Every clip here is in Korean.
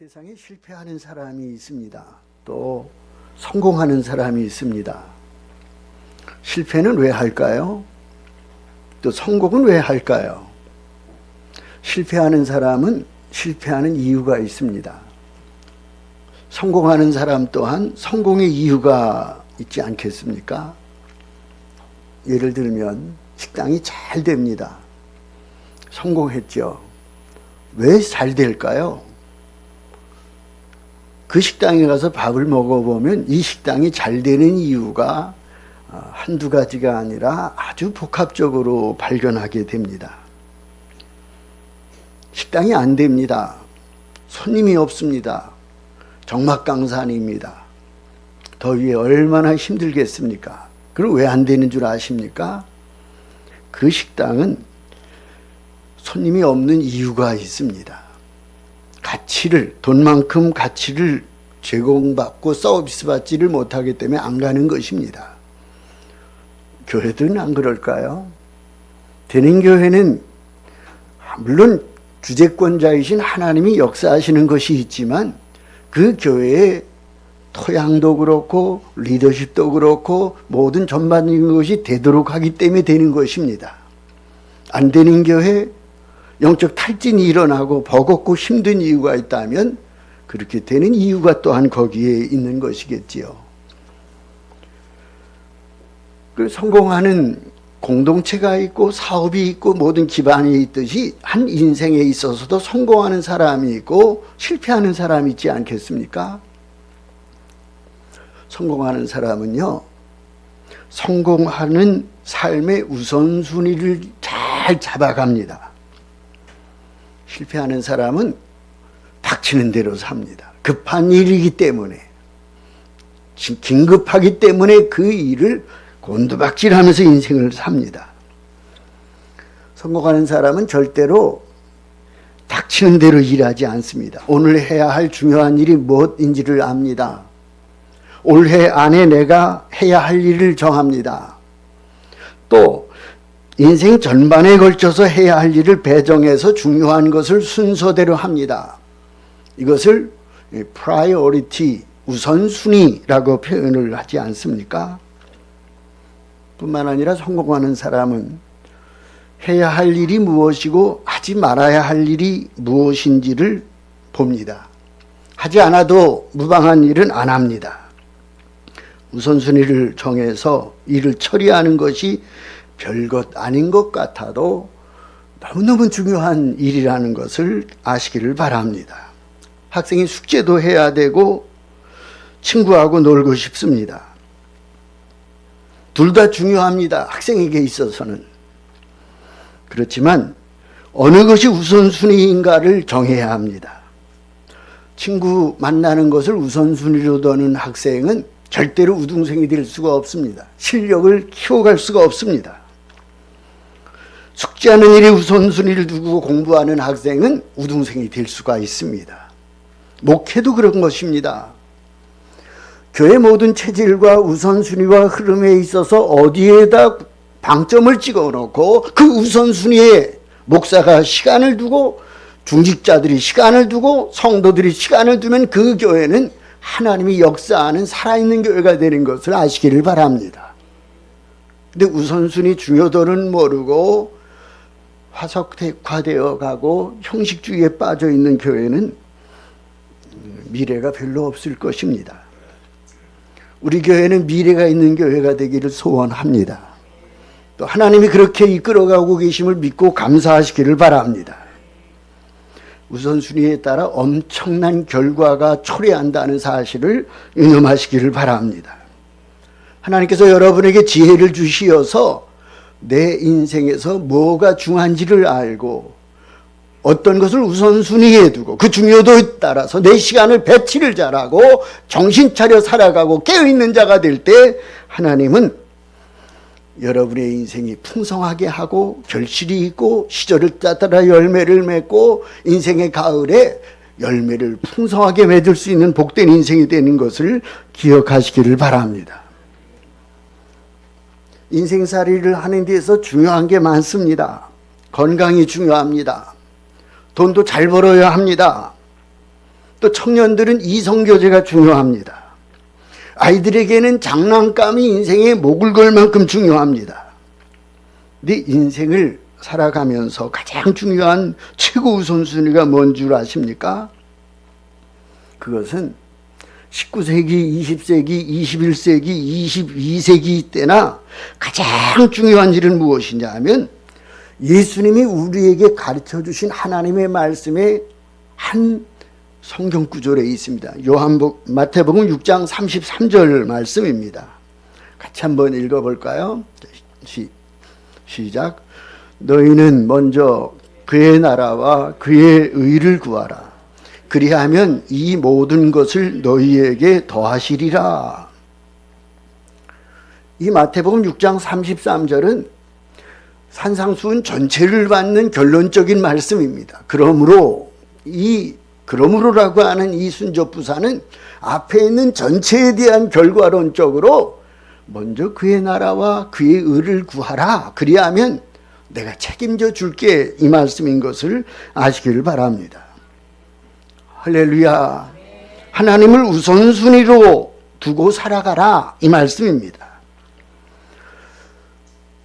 세상에 실패하는 사람이 있습니다. 또 성공하는 사람이 있습니다. 실패는 왜 할까요? 또 성공은 왜 할까요? 실패하는 사람은 실패하는 이유가 있습니다. 성공하는 사람 또한 성공의 이유가 있지 않겠습니까? 예를 들면 식당이 잘 됩니다. 성공했죠. 왜 잘 될까요? 그 식당에 가서 밥을 먹어보면 이 식당이 잘 되는 이유가 한두 가지가 아니라 아주 복합적으로 발견하게 됩니다. 식당이 안 됩니다. 손님이 없습니다. 적막강산입니다. 더위에 얼마나 힘들겠습니까? 그럼 왜 안 되는 줄 아십니까? 그 식당은 손님이 없는 이유가 있습니다. 돈만큼 가치를 제공받고 서비스 받지를 못하기 때문에 안 가는 것입니다. 교회들은 안 그럴까요? 되는 교회는 물론 주재권자이신 하나님이 역사하시는 것이 있지만 그 교회의 토양도 그렇고 리더십도 그렇고 모든 전반적인 것이 되도록 하기 때문에 되는 것입니다. 안 되는 교회, 영적 탈진이 일어나고 버겁고 힘든 이유가 있다면 그렇게 되는 이유가 또한 거기에 있는 것이겠지요. 그 성공하는 공동체가 있고 사업이 있고 모든 기반이 있듯이 한 인생에 있어서도 성공하는 사람이 있고 실패하는 사람이 있지 않겠습니까? 성공하는 사람은요, 성공하는 삶의 우선순위를 잘 잡아갑니다. 실패하는 사람은 닥치는 대로 삽니다. 급한 일이기 때문에, 긴급하기 때문에 그 일을 곤두박질하면서 인생을 삽니다. 성공하는 사람은 절대로 닥치는 대로 일하지 않습니다. 오늘 해야 할 중요한 일이 무엇인지를 압니다. 올해 안에 내가 해야 할 일을 정합니다. 또 인생 전반에 걸쳐서 해야 할 일을 배정해서 중요한 것을 순서대로 합니다. 이것을 priority, 우선순위라고 표현을 하지 않습니까? 뿐만 아니라 성공하는 사람은 해야 할 일이 무엇이고 하지 말아야 할 일이 무엇인지를 봅니다. 하지 않아도 무방한 일은 안 합니다. 우선순위를 정해서 일을 처리하는 것이 별것 아닌 것 같아도 너무너무 중요한 일이라는 것을 아시기를 바랍니다. 학생이 숙제도 해야 되고 친구하고 놀고 싶습니다. 둘 다 중요합니다. 학생에게 있어서는. 그렇지만 어느 것이 우선순위인가를 정해야 합니다. 친구 만나는 것을 우선순위로 두는 학생은 절대로 우등생이 될 수가 없습니다. 실력을 키워갈 수가 없습니다. 숙제하는 일에 우선순위를 두고 공부하는 학생은 우등생이 될 수가 있습니다. 목회도 그런 것입니다. 교회 모든 체질과 우선순위와 흐름에 있어서 어디에다 방점을 찍어놓고 그 우선순위에 목사가 시간을 두고 중직자들이 시간을 두고 성도들이 시간을 두면 그 교회는 하나님이 역사하는 살아있는 교회가 되는 것을 아시기를 바랍니다. 근데 우선순위 중요도는 모르고 화석화되어 가고 형식주의에 빠져 있는 교회는 미래가 별로 없을 것입니다. 우리 교회는 미래가 있는 교회가 되기를 소원합니다. 또 하나님이 그렇게 이끌어가고 계심을 믿고 감사하시기를 바랍니다. 우선순위에 따라 엄청난 결과가 초래한다는 사실을 유념하시기를 바랍니다. 하나님께서 여러분에게 지혜를 주시어서 내 인생에서 뭐가 중요한지를 알고 어떤 것을 우선순위에 두고 그 중요도에 따라서 내 시간을 배치를 잘하고 정신 차려 살아가고 깨어있는 자가 될 때 하나님은 여러분의 인생이 풍성하게 하고 결실이 있고 시절을 따라 열매를 맺고 인생의 가을에 열매를 풍성하게 맺을 수 있는 복된 인생이 되는 것을 기억하시기를 바랍니다. 인생살이를 하는 데에서 중요한 게 많습니다. 건강이 중요합니다. 돈도 잘 벌어야 합니다. 또 청년들은 이성교제가 중요합니다. 아이들에게는 장난감이 인생에 목을 걸 만큼 중요합니다. 네 인생을 살아가면서 가장 중요한 최고 우선순위가 뭔 줄 아십니까? 그것은 19세기, 20세기, 21세기, 22세기 때나 가장 중요한 일은 무엇이냐 하면 예수님이 우리에게 가르쳐 주신 하나님의 말씀의 한 성경 구절에 있습니다. 마태복음 6장 33절 말씀입니다. 같이 한번 읽어볼까요? 시작. 너희는 먼저 그의 나라와 그의 의를 구하라. 그리하면 이 모든 것을 너희에게 더하시리라. 이 마태복음 6장 33절은 산상수훈 전체를 받는 결론적인 말씀입니다. 그러므로라고 하는 이 순접부사는 앞에 있는 전체에 대한 결과론적으로 먼저 그의 나라와 그의 의를 구하라. 그리하면 내가 책임져 줄게, 이 말씀인 것을 아시기를 바랍니다. 할렐루야. 하나님을 우선순위로 두고 살아가라, 이 말씀입니다.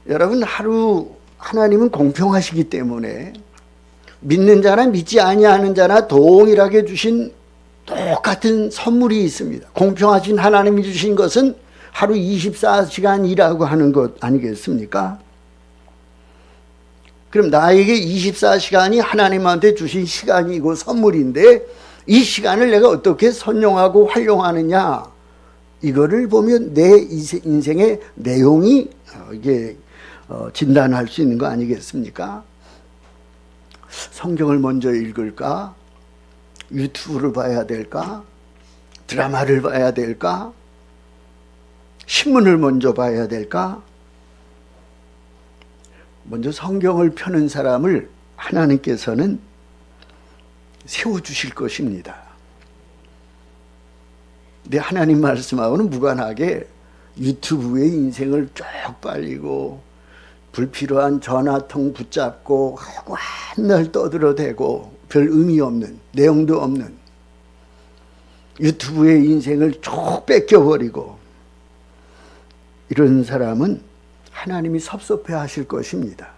여러분, 하나님은 공평하시기 때문에 믿는 자나 믿지 아니하는 자나 동일하게 주신 똑같은 선물이 있습니다. 공평하신 하나님이 주신 것은 하루 24시간 일하고 하는 것 아니겠습니까? 그럼 나에게 24시간이 하나님한테 주신 시간이고 선물인데 이 시간을 내가 어떻게 선용하고 활용하느냐, 이거를 보면 내 인생의 내용이 진단할 수 있는 거 아니겠습니까? 성경을 먼저 읽을까? 유튜브를 봐야 될까? 드라마를 봐야 될까? 신문을 먼저 봐야 될까? 먼저 성경을 펴는 사람을 하나님께서는 세워주실 것입니다. 근데 하나님 말씀하고는 무관하게 유튜브에 인생을 쭉 빨리고 불필요한 전화통 붙잡고 하고 한날 떠들어대고 별 의미 없는, 내용도 없는 유튜브의 인생을 쭉 뺏겨버리고 이런 사람은 하나님이 섭섭해 하실 것입니다.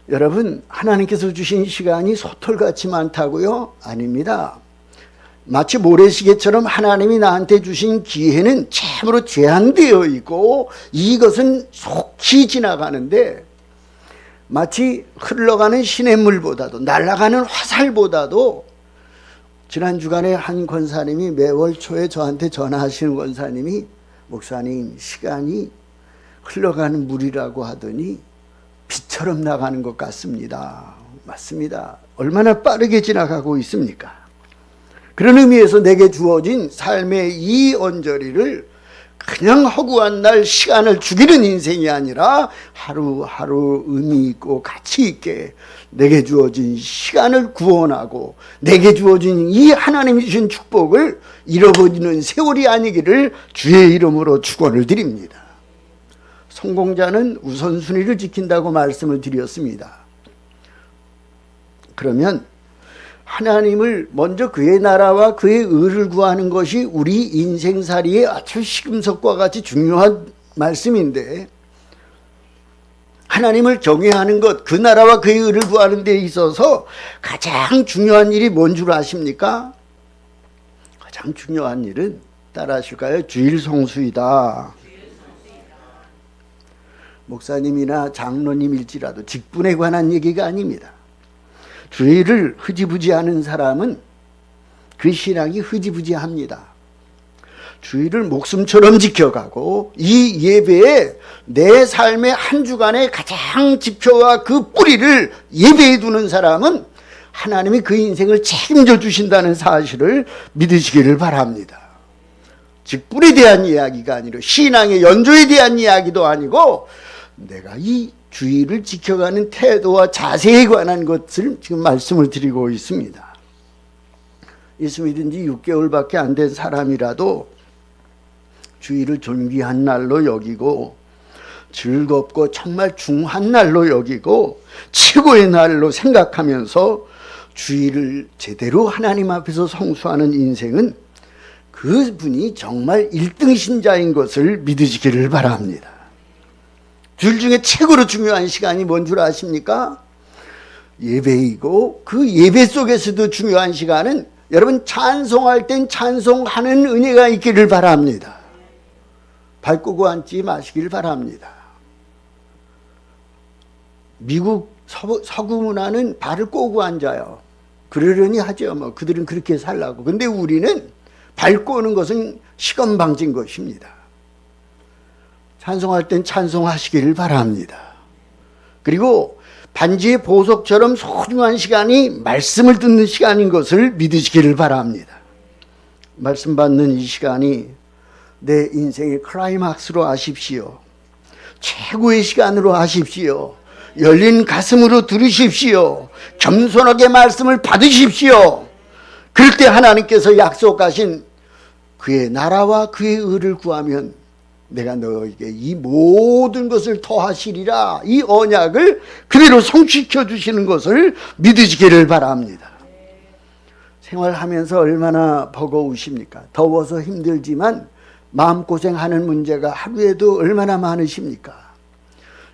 여러분, 하나님께서 주신 시간이 솥털같이 많다고요? 아닙니다. 마치 모래시계처럼 하나님이 나한테 주신 기회는 참으로 제한되어 있고 이것은 속히 지나가는데 마치 흘러가는 시냇물보다도 날아가는 화살보다도 지난 주간에 한 권사님이 매월 초에 저한테 전화하시는 권사님이 목사님, 시간이 흘러가는 물이라고 하더니 비처럼 나가는 것 같습니다. 맞습니다. 얼마나 빠르게 지나가고 있습니까? 그런 의미에서 내게 주어진 삶의 이 언저리를 그냥 허구한 날 시간을 죽이는 인생이 아니라 하루하루 의미 있고 가치 있게 내게 주어진 시간을 구원하고 내게 주어진 이 하나님이 주신 축복을 잃어버리는 세월이 아니기를 주의 이름으로 축원을 드립니다. 성공자는 우선순위를 지킨다고 말씀을 드렸습니다. 그러면 하나님을 먼저 그의 나라와 그의 의를 구하는 것이 우리 인생살이의 아주 시금석과 같이 중요한 말씀인데 하나님을 경외하는 것, 그 나라와 그의 의를 구하는 데 있어서 가장 중요한 일이 뭔 줄 아십니까? 가장 중요한 일은 따라하실까요? 주일성수이다. 목사님이나 장로님일지라도 직분에 관한 얘기가 아닙니다. 주일을 흐지부지하는 사람은 그 신앙이 흐지부지합니다. 주일을 목숨처럼 지켜가고 이 예배에 내 삶의 한 주간의 가장 지표와 그 뿌리를 예배에 두는 사람은 하나님이 그 인생을 책임져 주신다는 사실을 믿으시기를 바랍니다. 즉 뿔에 대한 이야기가 아니라 신앙의 연조에 대한 이야기도 아니고 내가 이 주의를 지켜가는 태도와 자세에 관한 것을 지금 말씀을 드리고 있습니다. 예수 믿은 지 6개월밖에 안 된 사람이라도 주의를 존귀한 날로 여기고 즐겁고 정말 중한 날로 여기고 최고의 날로 생각하면서 주의를 제대로 하나님 앞에서 성수하는 인생은 그분이 정말 1등 신자인 것을 믿으시기를 바랍니다. 주일 중에 최고로 중요한 시간이 뭔 줄 아십니까? 예배이고, 그 예배 속에서도 중요한 시간은 여러분 찬송할 땐 찬송하는 은혜가 있기를 바랍니다. 발 꼬고 앉지 마시길 바랍니다. 미국 서구 문화는 발을 꼬고 앉아요. 그러려니 하죠. 뭐 그들은 그렇게 살라고. 근데 우리는 발 꼬는 것은 시건방진 것입니다. 찬송할 땐 찬송하시기를 바랍니다. 그리고 반지의 보석처럼 소중한 시간이 말씀을 듣는 시간인 것을 믿으시기를 바랍니다. 말씀 받는 이 시간이 내 인생의 클라이막스로 아십시오. 최고의 시간으로 아십시오. 열린 가슴으로 들으십시오. 겸손하게 말씀을 받으십시오. 그럴 때 하나님께서 약속하신 그의 나라와 그의 의를 구하면 내가 너에게 이 모든 것을 더하시리라, 이 언약을 그대로 성취시켜 주시는 것을 믿으시기를 바랍니다. 생활하면서 얼마나 버거우십니까? 더워서 힘들지만 마음고생하는 문제가 하루에도 얼마나 많으십니까?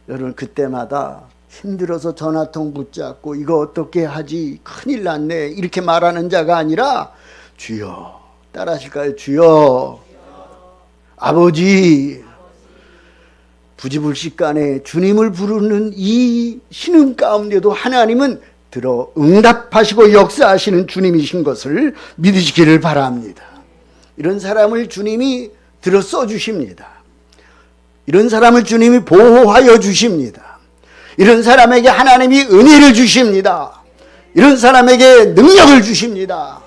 여러분, 그때마다 힘들어서 전화통 붙잡고 이거 어떻게 하지, 큰일 났네, 이렇게 말하는 자가 아니라 주여, 따라하실까요? 주여, 아버지, 부지불식간에 주님을 부르는 이 신음 가운데도 하나님은 들어 응답하시고 역사하시는 주님이신 것을 믿으시기를 바랍니다. 이런 사람을 주님이 들어 써주십니다. 이런 사람을 주님이 보호하여 주십니다. 이런 사람에게 하나님이 은혜를 주십니다. 이런 사람에게 능력을 주십니다.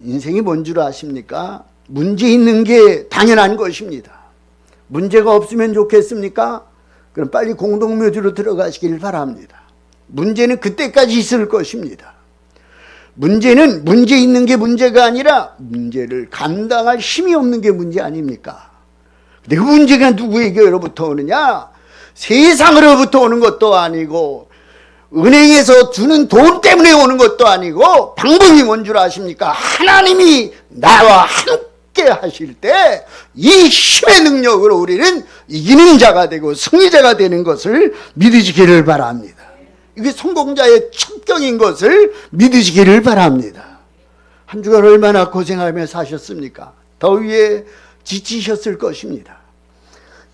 인생이 뭔 줄 아십니까? 문제 있는 게 당연한 것입니다. 문제가 없으면 좋겠습니까? 그럼 빨리 공동묘지로 들어가시길 바랍니다. 문제는 그때까지 있을 것입니다. 문제는 문제 있는 게 문제가 아니라 문제를 감당할 힘이 없는 게 문제 아닙니까? 근데 그 문제가 누구에게로부터 오느냐? 세상으로부터 오는 것도 아니고 은행에서 주는 돈 때문에 오는 것도 아니고 방법이 뭔 줄 아십니까? 하나님이 나와 함께 하실 때 이 힘의 능력으로 우리는 이기는 자가 되고 승리자가 되는 것을 믿으시기를 바랍니다. 이게 성공자의 첩경인 것을 믿으시기를 바랍니다. 한 주간 얼마나 고생하며 사셨습니까? 더위에 지치셨을 것입니다.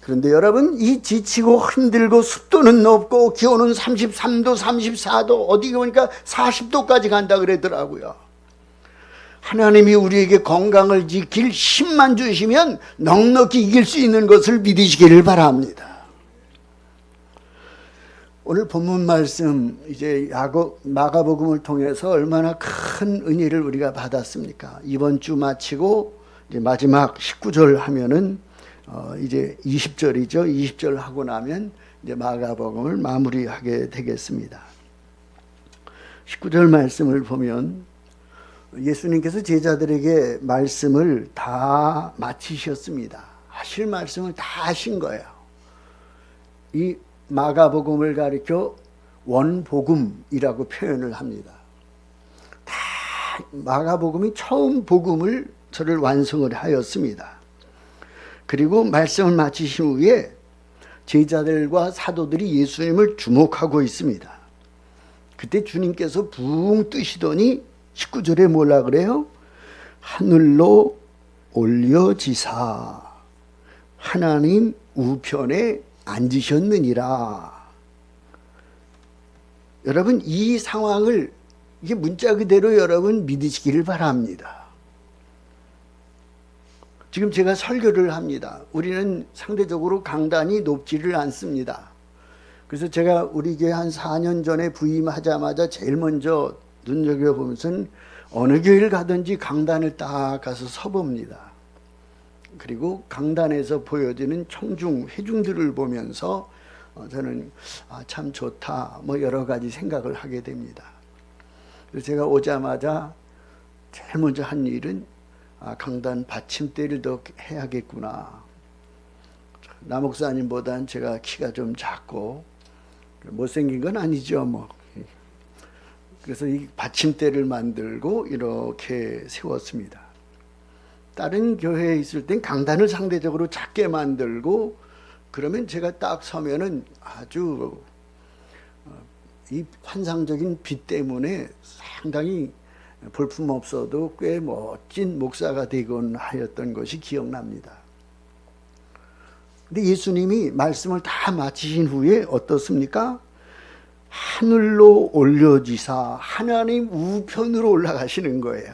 그런데 여러분, 이 지치고 힘들고 습도는 높고 기온은 33도 34도 어디 보니까 40도까지 간다 그러더라고요. 하나님이 우리에게 건강을 지킬 힘만 주시면 넉넉히 이길 수 있는 것을 믿으시기를 바랍니다. 오늘 본문 말씀, 이제 마가복음을 통해서 얼마나 큰 은혜를 우리가 받았습니까? 이번 주 마치고 이제 마지막 19절 하면은 이제 20절이죠. 20절 하고 나면 이제 마가복음을 마무리하게 되겠습니다. 19절 말씀을 보면 예수님께서 제자들에게 말씀을 다 마치셨습니다. 하실 말씀을 다 하신 거예요. 이 마가복음을 가리켜 원복음이라고 표현을 합니다. 다 마가복음이 처음 복음을 저를 완성을 하였습니다. 그리고 말씀을 마치신 후에 제자들과 사도들이 예수님을 주목하고 있습니다. 그때 주님께서 붕 뜨시더니 19절에 뭐라 그래요? 하늘로 올려지사 하나님 우편에 앉으셨느니라. 여러분, 이 상황을 이게 문자 그대로 여러분 믿으시기를 바랍니다. 지금 제가 설교를 합니다. 우리는 상대적으로 강단이 높지를 않습니다. 그래서 제가 우리 교회 한 4년 전에 부임하자마자 제일 먼저 눈여겨보면서는 어느 교회를 가든지 강단을 딱 가서 서봅니다. 그리고 강단에서 보여지는 청중, 회중들을 보면서 저는 참 좋다, 뭐 여러 가지 생각을 하게 됩니다. 그래서 제가 오자마자 제일 먼저 한 일은 강단 받침대를 더 해야겠구나. 나 목사님보단 제가 키가 좀 작고 못생긴 건 아니죠, 뭐. 그래서 이 받침대를 만들고 이렇게 세웠습니다. 다른 교회에 있을 땐 강단을 상대적으로 작게 만들고 그러면 제가 딱 서면은 아주 이 환상적인 빛 때문에 상당히 볼품없어도 꽤 멋진 목사가 되곤 하였던 것이 기억납니다. 근데 예수님이 말씀을 다 마치신 후에 어떻습니까? 하늘로 올려지사 하나님 우편으로 올라가시는 거예요.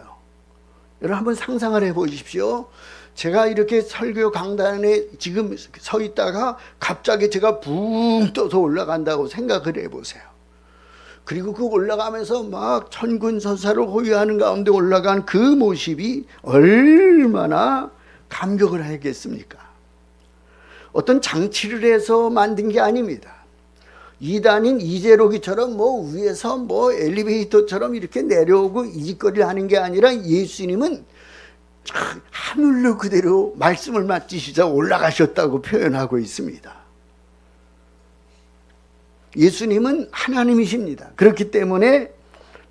여러분 한번 상상을 해보십시오. 제가 이렇게 설교 강단에 지금 서 있다가 갑자기 제가 붕 떠서 올라간다고 생각을 해보세요. 그리고 그 올라가면서 막 천군서사를 호위하는 가운데 올라간 그 모습이 얼마나 감격을 하겠습니까? 어떤 장치를 해서 만든 게 아닙니다. 이단인 이재록이처럼 위에서 엘리베이터처럼 이렇게 내려오고 이 짓거리를 하는 게 아니라 예수님은 하늘로 그대로 말씀을 맡기시자 올라가셨다고 표현하고 있습니다. 예수님은 하나님이십니다. 그렇기 때문에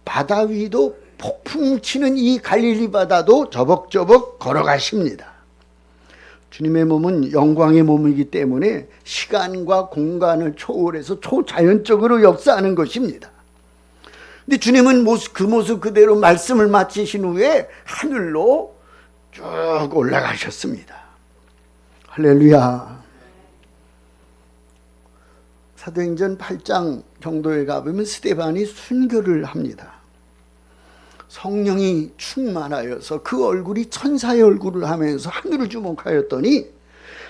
바다 위도 폭풍 치는 이 갈릴리 바다도 저벅저벅 걸어가십니다. 주님의 몸은 영광의 몸이기 때문에 시간과 공간을 초월해서 초자연적으로 역사하는 것입니다. 근데 주님은 그 모습 그대로 말씀을 마치신 후에 하늘로 쭉 올라가셨습니다. 할렐루야. 사도행전 8장 정도에 가보면 스데반이 순교를 합니다. 성령이 충만하여서 그 얼굴이 천사의 얼굴을 하면서 하늘을 주목하였더니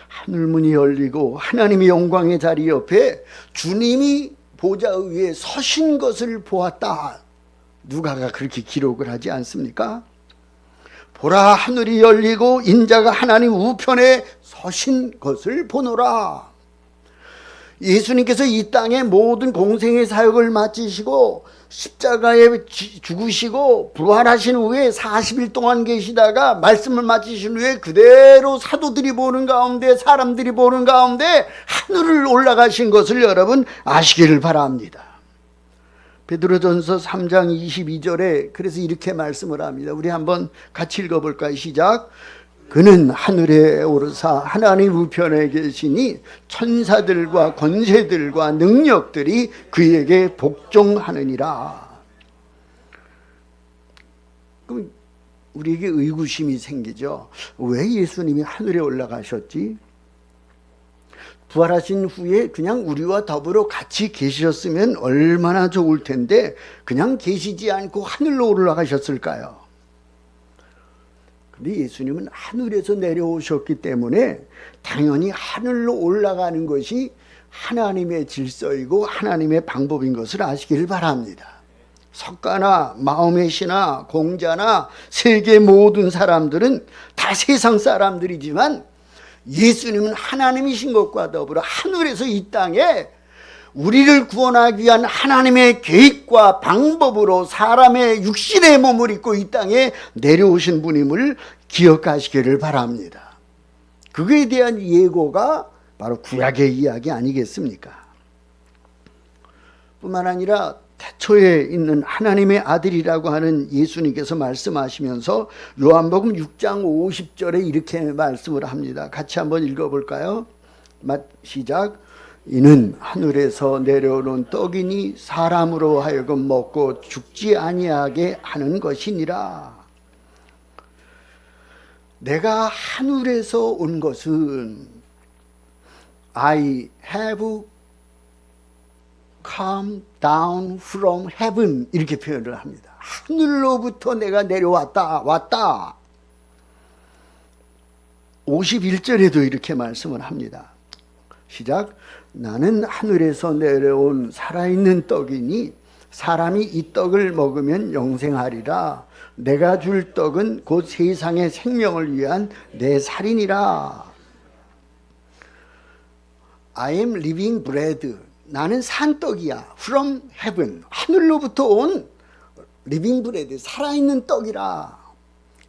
하늘문이 열리고 하나님의 영광의 자리 옆에 주님이 보좌 위에 서신 것을 보았다. 누가가 그렇게 기록을 하지 않습니까? 보라, 하늘이 열리고 인자가 하나님 우편에 서신 것을 보노라. 예수님께서 이 땅에 모든 공생의 사역을 마치시고 십자가에 죽으시고 부활하신 후에 40일 동안 계시다가 말씀을 마치신 후에 그대로 사도들이 보는 가운데 사람들이 보는 가운데 하늘을 올라가신 것을 여러분 아시기를 바랍니다. 베드로전서 3장 22절에 그래서 이렇게 말씀을 합니다. 우리 한번 같이 읽어볼까요? 시작. 그는 하늘에 오르사 하나님 우편에 계시니 천사들과 권세들과 능력들이 그에게 복종하느니라. 그럼 우리에게 의구심이 생기죠. 왜 예수님이 하늘에 올라가셨지? 부활하신 후에 그냥 우리와 더불어 같이 계셨으면 얼마나 좋을 텐데 그냥 계시지 않고 하늘로 올라가셨을까요? 근데 예수님은 하늘에서 내려오셨기 때문에 당연히 하늘로 올라가는 것이 하나님의 질서이고 하나님의 방법인 것을 아시기를 바랍니다. 석가나 마음의 신나 공자나 세계 모든 사람들은 다 세상 사람들이지만 예수님은 하나님이신 것과 더불어 하늘에서 이 땅에 우리를 구원하기 위한 하나님의 계획과 방법으로 사람의 육신의 몸을 입고 이 땅에 내려오신 분임을 기억하시기를 바랍니다. 그거에 대한 예고가 바로 구약의 이야기 아니겠습니까? 뿐만 아니라 태초에 있는 하나님의 아들이라고 하는 예수님께서 말씀하시면서 요한복음 6장 50절에 이렇게 말씀을 합니다. 같이 한번 읽어볼까요? 시작. 이는 하늘에서 내려오는 떡이니 사람으로 하여금 먹고 죽지 아니하게 하는 것이니라. 내가 하늘에서 온 것은 I have come down from heaven 이렇게 표현을 합니다. 하늘로부터 내가 왔다. 51절에도 이렇게 말씀을 합니다. 시작. 나는 하늘에서 내려온 살아있는 떡이니 사람이 이 떡을 먹으면 영생하리라. 내가 줄 떡은 곧 세상의 생명을 위한 내 살이니라. I am living bread. 나는 산떡이야. From heaven. 하늘로부터 온 living bread. 살아있는 떡이라.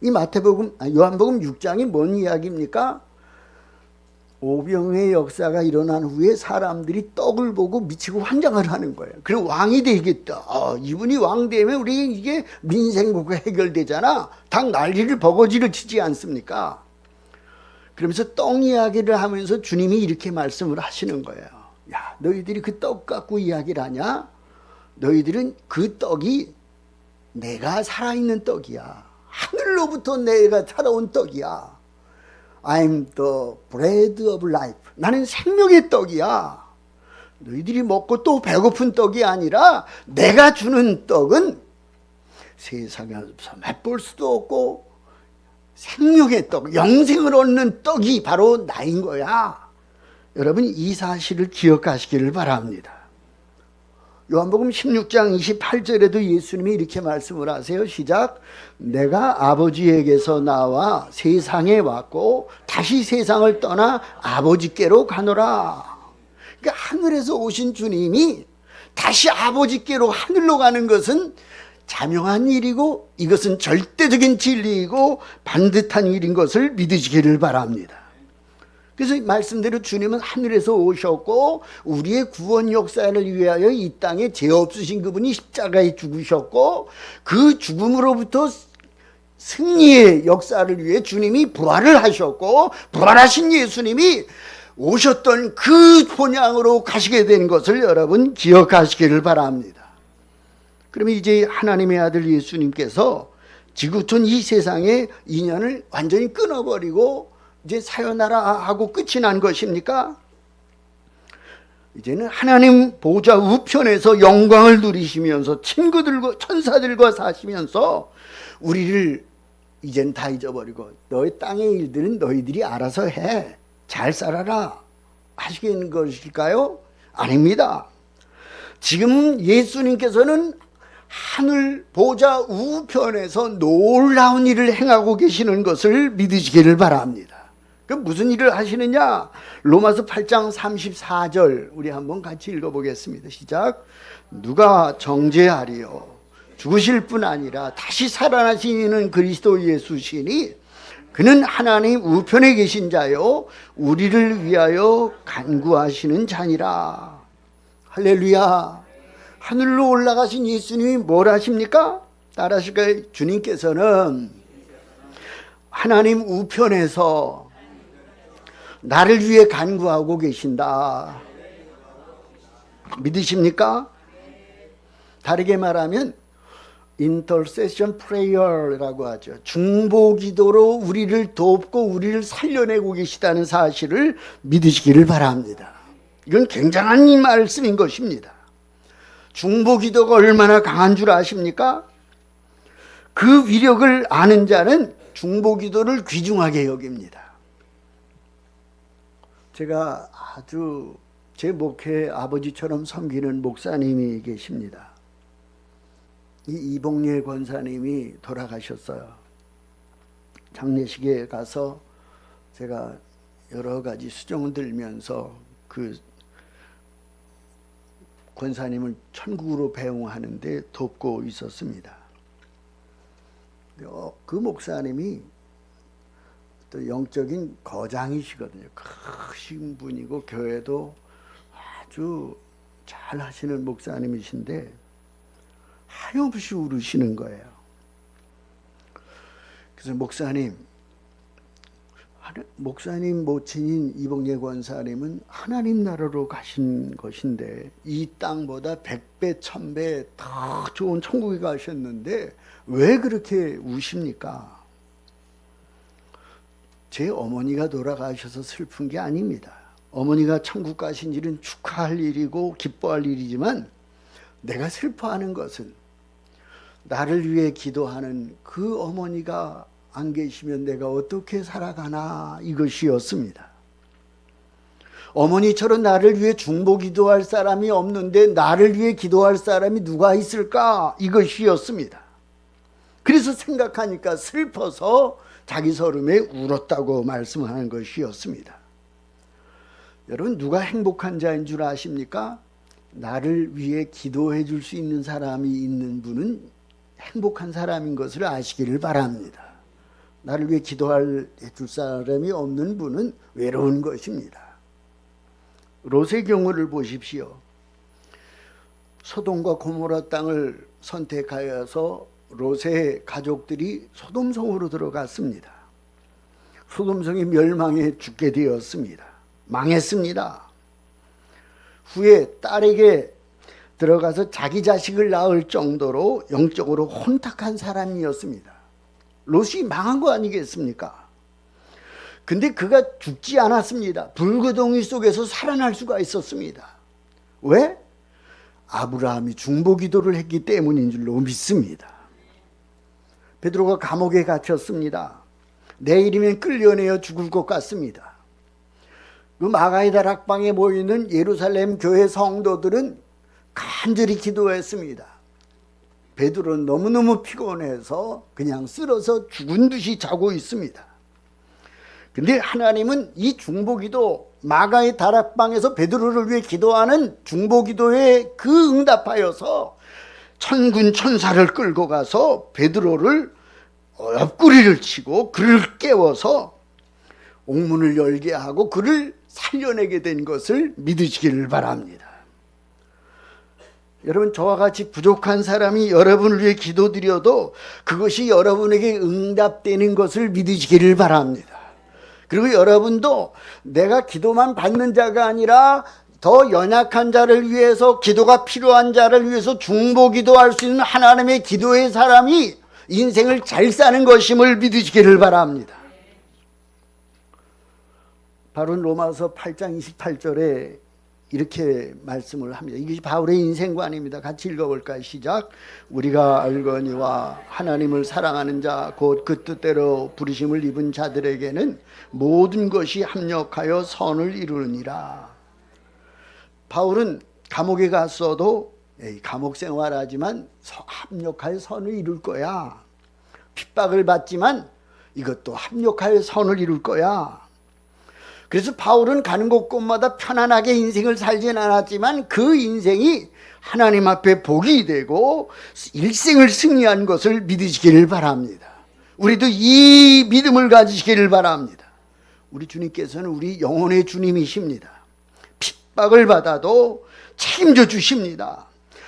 이 요한복음 6장이 뭔 이야기입니까? 오병의 역사가 일어난 후에 사람들이 떡을 보고 미치고 환장을 하는 거예요. 그리고 왕이 되겠다. 이분이 왕 되면 우리 이게 민생국가 해결되잖아. 당 난리를 버거지를 치지 않습니까? 그러면서 떡 이야기를 하면서 주님이 이렇게 말씀을 하시는 거예요. 야, 너희들이 그 떡 갖고 이야기를 하냐? 너희들은 그 떡이 내가 살아있는 떡이야. 하늘로부터 내가 살아온 떡이야. I'm the bread of life. 나는 생명의 떡이야. 너희들이 먹고 또 배고픈 떡이 아니라 내가 주는 떡은 세상에서 맛볼 수도 없고 생명의 떡, 영생을 얻는 떡이 바로 나인 거야. 여러분 이 사실을 기억하시기를 바랍니다. 요한복음 16장 28절에도 예수님이 이렇게 말씀을 하세요. 시작. 내가 아버지에게서 나와 세상에 왔고 다시 세상을 떠나 아버지께로 가노라. 그러니까 하늘에서 오신 주님이 다시 아버지께로 하늘로 가는 것은 자명한 일이고 이것은 절대적인 진리이고 반듯한 일인 것을 믿으시기를 바랍니다. 그래서 말씀대로 주님은 하늘에서 오셨고 우리의 구원 역사를 위하여 이 땅에 죄 없으신 그분이 십자가에 죽으셨고 그 죽음으로부터 승리의 역사를 위해 주님이 부활을 하셨고 부활하신 예수님이 오셨던 그 본향으로 가시게 된 것을 여러분 기억하시기를 바랍니다. 그러면 이제 하나님의 아들 예수님께서 지구촌 이 세상의 인연을 완전히 끊어버리고 이제 사요나라 하고 끝이 난 것입니까? 이제는 하나님 보좌 우편에서 영광을 누리시면서 친구들과 천사들과 사시면서 우리를 이젠 다 잊어버리고 너의 땅의 일들은 너희들이 알아서 해. 잘 살아라 하시는 것일까요? 아닙니다. 지금 예수님께서는 하늘 보좌 우편에서 놀라운 일을 행하고 계시는 것을 믿으시기를 바랍니다. 그럼 무슨 일을 하시느냐? 로마서 8장 34절 우리 한번 같이 읽어보겠습니다. 시작. 누가 정죄하리요? 죽으실 뿐 아니라 다시 살아나신 이는 그리스도 예수시니 그는 하나님 우편에 계신 자요 우리를 위하여 간구하시는 자니라. 할렐루야. 하늘로 올라가신 예수님이 뭘 하십니까? 따라하실까요? 주님께서는 하나님 우편에서 나를 위해 간구하고 계신다. 믿으십니까? 다르게 말하면 intercession prayer라고 하죠. 중보기도로 우리를 돕고 우리를 살려내고 계시다는 사실을 믿으시기를 바랍니다. 이건 굉장한 말씀인 것입니다. 중보기도가 얼마나 강한 줄 아십니까? 그 위력을 아는 자는 중보기도를 귀중하게 여깁니다. 제가 아주 제 목회 아버지처럼 섬기는 목사님이 계십니다. 이 이봉예 권사님이 돌아가셨어요. 장례식에 가서 제가 여러 가지 수종을 들면서 그 권사님을 천국으로 배웅하는데 돕고 있었습니다. 그 목사님이 또 영적인 거장이시거든요. 크신 분이고 교회도 아주 잘 하시는 목사님이신데 하염없이 울으시는 거예요. 그래서 목사님 모친인 이봉예 권사님은 하나님 나라로 가신 것인데 이 땅보다 100배, 1000배 더 좋은 천국에 가셨는데 왜 그렇게 우십니까? 제 어머니가 돌아가셔서 슬픈 게 아닙니다. 어머니가 천국 가신 일은 축하할 일이고 기뻐할 일이지만 내가 슬퍼하는 것은 나를 위해 기도하는 그 어머니가 안 계시면 내가 어떻게 살아가나 이것이었습니다. 어머니처럼 나를 위해 중보 기도할 사람이 없는데 나를 위해 기도할 사람이 누가 있을까 이것이었습니다. 그래서 생각하니까 슬퍼서 자기 서름에 울었다고 말씀하는 것이었습니다. 여러분 누가 행복한 자인 줄 아십니까? 나를 위해 기도해 줄 수 있는 사람이 있는 분은 행복한 사람인 것을 아시기를 바랍니다. 나를 위해 기도할 해줄 사람이 없는 분은 외로운 것입니다. 롯의 경우를 보십시오. 소돔과 고모라 땅을 선택하여서 롯의 가족들이 소돔성으로 들어갔습니다. 소돔성이 멸망해 죽게 되었습니다. 망했습니다. 후에 딸에게 들어가서 자기 자식을 낳을 정도로 영적으로 혼탁한 사람이었습니다. 롯이 망한 거 아니겠습니까? 근데 그가 죽지 않았습니다. 불구덩이 속에서 살아날 수가 있었습니다. 왜? 아브라함이 중보기도를 했기 때문인 줄로 믿습니다. 베드로가 감옥에 갇혔습니다. 내일이면 끌려내어 죽을 것 같습니다. 그 마가의 다락방에 모이는 예루살렘 교회 성도들은 간절히 기도했습니다. 베드로는 너무너무 피곤해서 그냥 쓰러져 죽은 듯이 자고 있습니다. 근데 하나님은 이 중보기도, 마가의 다락방에서 베드로를 위해 기도하는 중보기도에 그 응답하여서 천군 천사를 끌고 가서 베드로를 옆구리를 치고 그를 깨워서 옥문을 열게 하고 그를 살려내게 된 것을 믿으시기를 바랍니다. 여러분, 저와 같이 부족한 사람이 여러분을 위해 기도드려도 그것이 여러분에게 응답되는 것을 믿으시기를 바랍니다. 그리고 여러분도 내가 기도만 받는 자가 아니라 더 연약한 자를 위해서, 기도가 필요한 자를 위해서 중보기도할 수 있는 하나님의 기도의 사람이 인생을 잘 사는 것임을 믿으시기를 바랍니다. 바로 로마서 8장 28절에 이렇게 말씀을 합니다. 이것이 바울의 인생관입니다. 같이 읽어볼까요? 시작. 우리가 알거니와 하나님을 사랑하는 자 곧 그 뜻대로 부르심을 입은 자들에게는 모든 것이 합력하여 선을 이루느니라. 바울은 감옥에 갔어도 감옥 생활하지만 합력하여 선을 이룰 거야. 핍박을 받지만 이것도 합력하여 선을 이룰 거야. 그래서 바울은 가는 곳곳마다 편안하게 인생을 살진 않았지만 그 인생이 하나님 앞에 복이 되고 일생을 승리한 것을 믿으시기를 바랍니다. 우리도 이 믿음을 가지시기를 바랍니다. 우리 주님께서는 우리 영혼의 주님이십니다. 핍박을 받아도 책임져 주십니다.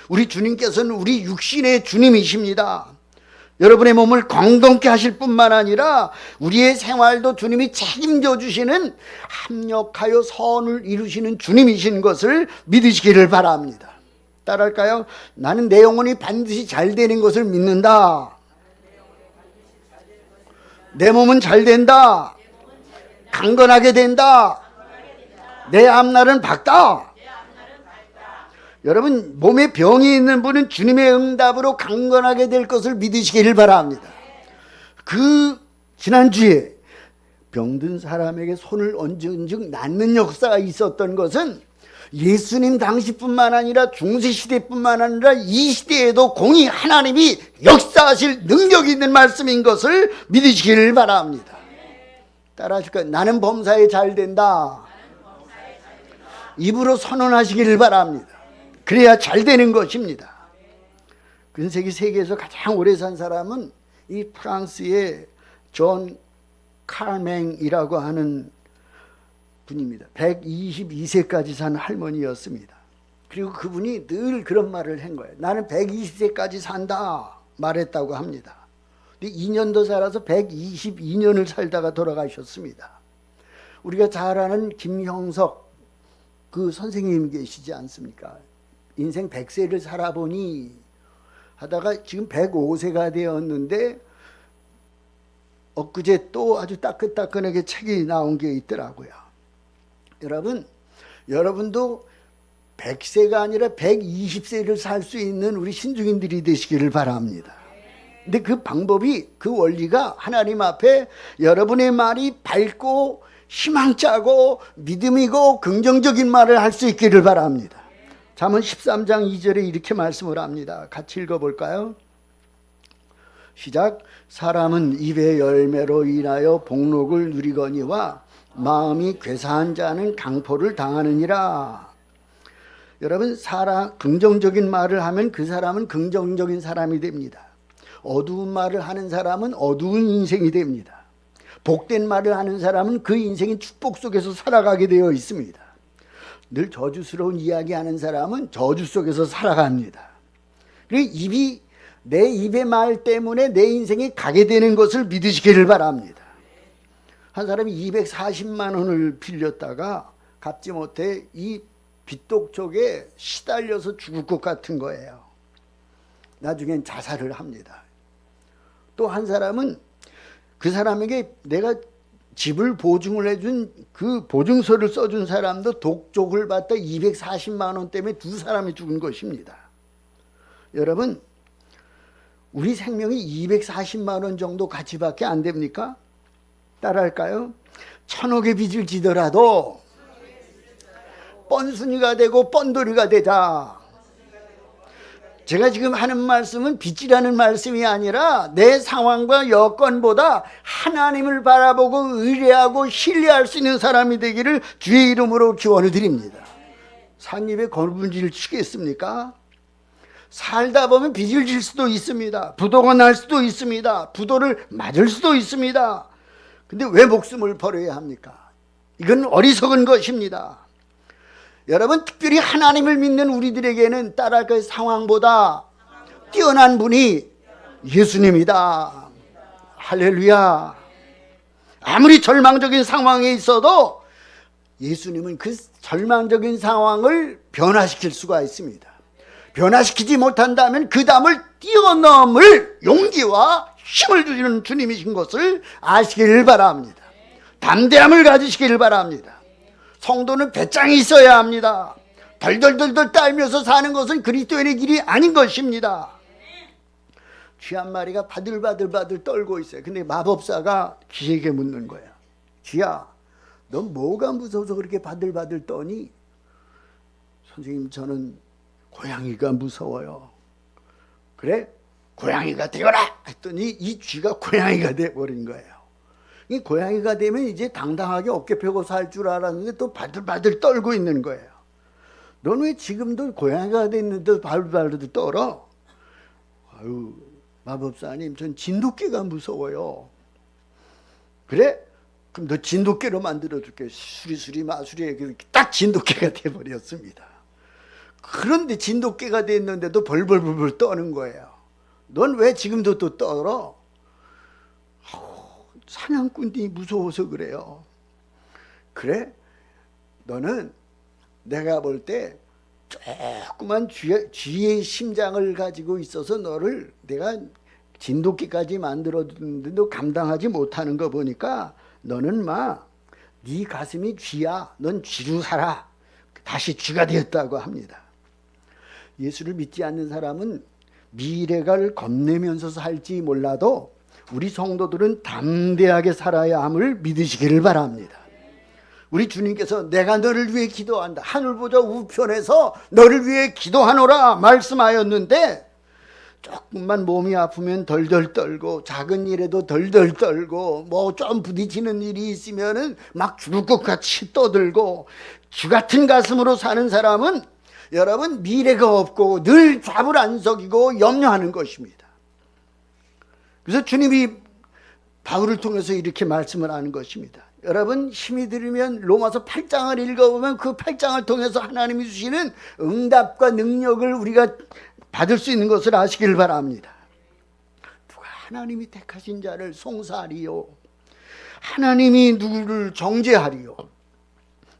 우리 주님께서는 우리 육신의 주님이십니다. 여러분의 몸을 건강케 하실 뿐만 아니라 우리의 생활도 주님이 책임져 주시는, 합력하여 선을 이루시는 주님이신 것을 믿으시기를 바랍니다. 따라할까요? 나는 내 영혼이 반드시 잘 되는 것을 믿는다. 내 몸은 잘 된다. 강건하게 된다. 내 앞날은 밝다. 여러분, 몸에 병이 있는 분은 주님의 응답으로 강건하게 될 것을 믿으시기를 바랍니다. 지난주에 병든 사람에게 손을 얹은 즉 낫는 역사가 있었던 것은 예수님 당시뿐만 아니라 중세시대뿐만 아니라 이 시대에도 공히 하나님이 역사하실 능력이 있는 말씀인 것을 믿으시기를 바랍니다. 따라하실까요? 나는 범사에 잘 된다. 입으로 선언하시기를 바랍니다. 그래야 잘 되는 것입니다. 근세기 세계에서 가장 오래 산 사람은 이 프랑스의 존 칼맹이라고 하는 분입니다. 122세까지 산 할머니였습니다. 그리고 그분이 늘 그런 말을 한 거예요. 나는 120세까지 산다 말했다고 합니다. 근데 2년 더 살아서 122년을 살다가 돌아가셨습니다. 우리가 잘 아는 김형석 그 선생님 계시지 않습니까? 인생 100세를 살아보니 하다가 지금 105세가 되었는데 엊그제 또 아주 따끈따끈하게 책이 나온 게 있더라고요. 여러분도 100세가 아니라 120세를 살 수 있는 우리 신중인들이 되시기를 바랍니다. 근데 그 방법이, 그 원리가 하나님 앞에 여러분의 말이 밝고 희망차고 믿음이고 긍정적인 말을 할 수 있기를 바랍니다. 잠언 13장 2절에 이렇게 말씀을 합니다. 같이 읽어볼까요? 시작. 사람은 입의 열매로 인하여 복록을 누리거니와 마음이 괴사한 자는 강포를 당하느니라. 여러분, 긍정적인 말을 하면 그 사람은 긍정적인 사람이 됩니다. 어두운 말을 하는 사람은 어두운 인생이 됩니다. 복된 말을 하는 사람은 그 인생이 축복 속에서 살아가게 되어 있습니다. 늘 저주스러운 이야기하는 사람은 저주 속에서 살아갑니다. 그리고 내 입의 말 때문에 내 인생이 가게 되는 것을 믿으시기를 바랍니다. 한 사람이 240만 원을 빌렸다가 갚지 못해 이 빚독촉에 시달려서 죽을 것 같은 거예요. 나중엔 자살을 합니다. 또 한 사람은 그 사람에게 내가 집을 보증을 해준 그 보증서를 써준 사람도 독촉을 받다 240만 원 때문에 두 사람이 죽은 것입니다. 여러분, 우리 생명이 240만 원 정도 가치밖에 안 됩니까? 따라할까요? 1000억의 빚을 지더라도 뻔순이가 되고 뻔돌이가 되자. 제가 지금 하는 말씀은 빚이라는 말씀이 아니라 내 상황과 여건보다 하나님을 바라보고 의뢰하고 신뢰할 수 있는 사람이 되기를 주의 이름으로 기원을 드립니다. 삿입에 거물질 치겠습니까? 살다 보면 빚을 질 수도 있습니다. 부도가 날 수도 있습니다. 부도를 맞을 수도 있습니다. 근데 왜 목숨을 버려야 합니까? 이건 어리석은 것입니다. 여러분, 특별히 하나님을 믿는 우리들에게는 따라할 그 상황보다 뛰어난 분이 예수님이다. 할렐루야. 아무리 절망적인 상황에 있어도 예수님은 그 절망적인 상황을 변화시킬 수가 있습니다. 변화시키지 못한다면 그 담을 뛰어넘을 용기와 힘을 주시는 주님이신 것을 아시기를 바랍니다. 담대함을 가지시기를 바랍니다. 성도는 배짱이 있어야 합니다. 덜덜덜덜 떨면서 사는 것은 그리스도인의 길이 아닌 것입니다. 쥐 한 마리가 바들바들 떨고 있어요. 근데 마법사가 쥐에게 묻는 거예요. 쥐야, 넌 뭐가 무서워서 그렇게 바들바들 떠니? 선생님, 저는 고양이가 무서워요. 그래? 고양이가 되어라! 했더니 이 쥐가 고양이가 되어버린 거예요. 이 고양이가 되면 이제 당당하게 어깨 펴고 살 줄 알았는데 또 바들바들 떨고 있는 거예요. 넌 왜 지금도 고양이가 됐는데 바들바들 떨어? 아유, 마법사님, 전 진돗개가 무서워요. 그래? 그럼 너 진돗개로 만들어줄게. 수리수리 마수리. 딱 진돗개가 돼버렸습니다. 그런데 진돗개가 됐는데도 벌벌벌 떠는 거예요. 넌 왜 지금도 또 떨어? 사냥꾼이 무서워서 그래요. 그래? 너는 내가 볼 때 조그만 쥐의 심장을 가지고 있어서 너를 내가 진돗개까지 만들어줬는데 너 감당하지 못하는 거 보니까 너는 네 가슴이 쥐야. 넌 쥐로 살아. 다시 쥐가 되었다고 합니다. 예수를 믿지 않는 사람은 미래를 겁내면서 살지 몰라도 우리 성도들은 담대하게 살아야 함을 믿으시기를 바랍니다. 우리 주님께서 내가 너를 위해 기도한다. 하늘보좌 우편에서 너를 위해 기도하노라 말씀하였는데 조금만 몸이 아프면 덜덜 떨고 작은 일에도 덜덜 떨고 뭐 좀 부딪히는 일이 있으면은 막 죽을 것 같이 떠들고 쥐 같은 가슴으로 사는 사람은 여러분 미래가 없고 늘 좌불안석이고 염려하는 것입니다. 그래서 주님이 바울을 통해서 이렇게 말씀을 하는 것입니다. 여러분 힘이 들으면 로마서 8장을 읽어보면 그 8장을 통해서 하나님이 주시는 응답과 능력을 우리가 받을 수 있는 것을 아시길 바랍니다. 누가 하나님이 택하신 자를 송사하리요. 하나님이 누구를 정죄하리요.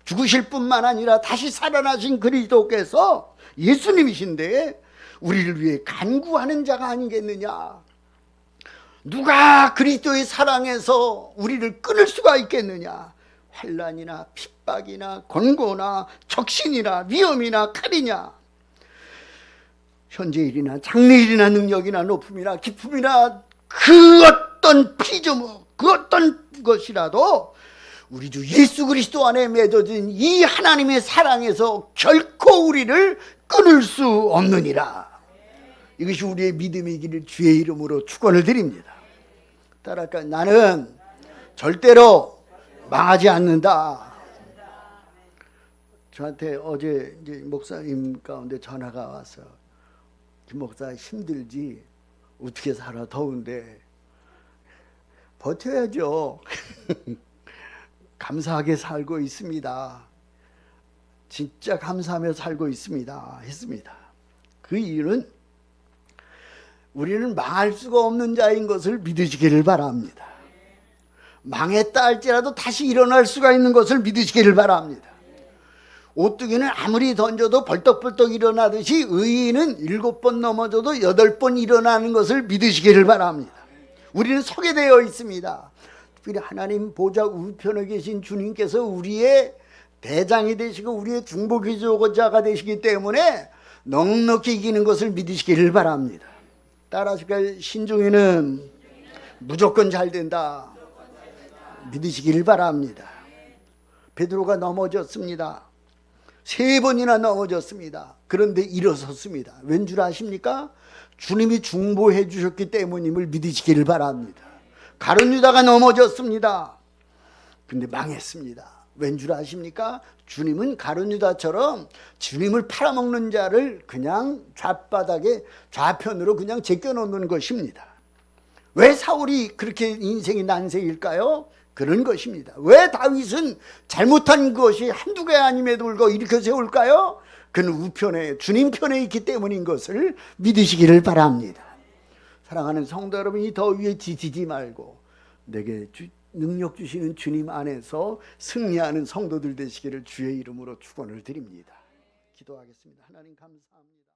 죽으실 뿐만 아니라 다시 살아나신 그리스도께서 예수님이신데 우리를 위해 간구하는 자가 아니겠느냐. 누가 그리스도의 사랑에서 우리를 끊을 수가 있겠느냐. 환난이나 핍박이나 권고나 적신이나 위험이나 칼이냐. 현재일이나 장래일이나 능력이나 높음이나 기쁨이나 그 어떤 피조물 그 어떤 것이라도 우리 주 예수 그리스도 안에 맺어진 이 하나님의 사랑에서 결코 우리를 끊을 수 없느니라. 이것이 우리의 믿음이기를 주의 이름으로 축원을 드립니다. 따라할까요? 나는 절대로 망하지 않는다. 저한테 어제 이제 목사님 가운데 전화가 와서 김 목사 힘들지? 어떻게 살아? 더운데. 버텨야죠. 감사하게 살고 있습니다. 진짜 감사하며 살고 있습니다. 했습니다. 그 이유는 우리는 망할 수가 없는 자인 것을 믿으시기를 바랍니다. 망했다 할지라도 다시 일어날 수가 있는 것을 믿으시기를 바랍니다. 오뚜기는 아무리 던져도 벌떡벌떡 일어나듯이 의인은 7번 넘어져도 8번 일어나는 것을 믿으시기를 바랍니다. 우리는 서게 되어 있습니다. 특별히 하나님 보좌 우편에 계신 주님께서 우리의 대장이 되시고 우리의 중보기도자가 되시기 때문에 넉넉히 이기는 것을 믿으시기를 바랍니다. 따라서 신중에는 무조건 잘 된다. 믿으시기를 바랍니다. 베드로가 넘어졌습니다. 3번이나 넘어졌습니다. 그런데 일어섰습니다. 왠 줄 아십니까? 주님이 중보해 주셨기 때문임을 믿으시기를 바랍니다. 가룟 유다가 넘어졌습니다. 근데 망했습니다. 왠 줄 아십니까? 주님은 가룟 유다처럼 주님을 팔아먹는 자를 그냥 좌바닥에 좌편으로 그냥 제껴놓는 것입니다. 왜 사울이 그렇게 인생이 난세일까요? 그런 것입니다. 왜 다윗은 잘못한 것이 한두 개 아님에도 불구하고 이렇게 세울까요? 그는 우편에 주님 편에 있기 때문인 것을 믿으시기를 바랍니다. 사랑하는 성도 여러분, 이 더위에 지치지 말고 내게 능력 주시는 주님 안에서 승리하는 성도들 되시기를 주의 이름으로 축원을 드립니다. 기도하겠습니다. 하나님 감사합니다.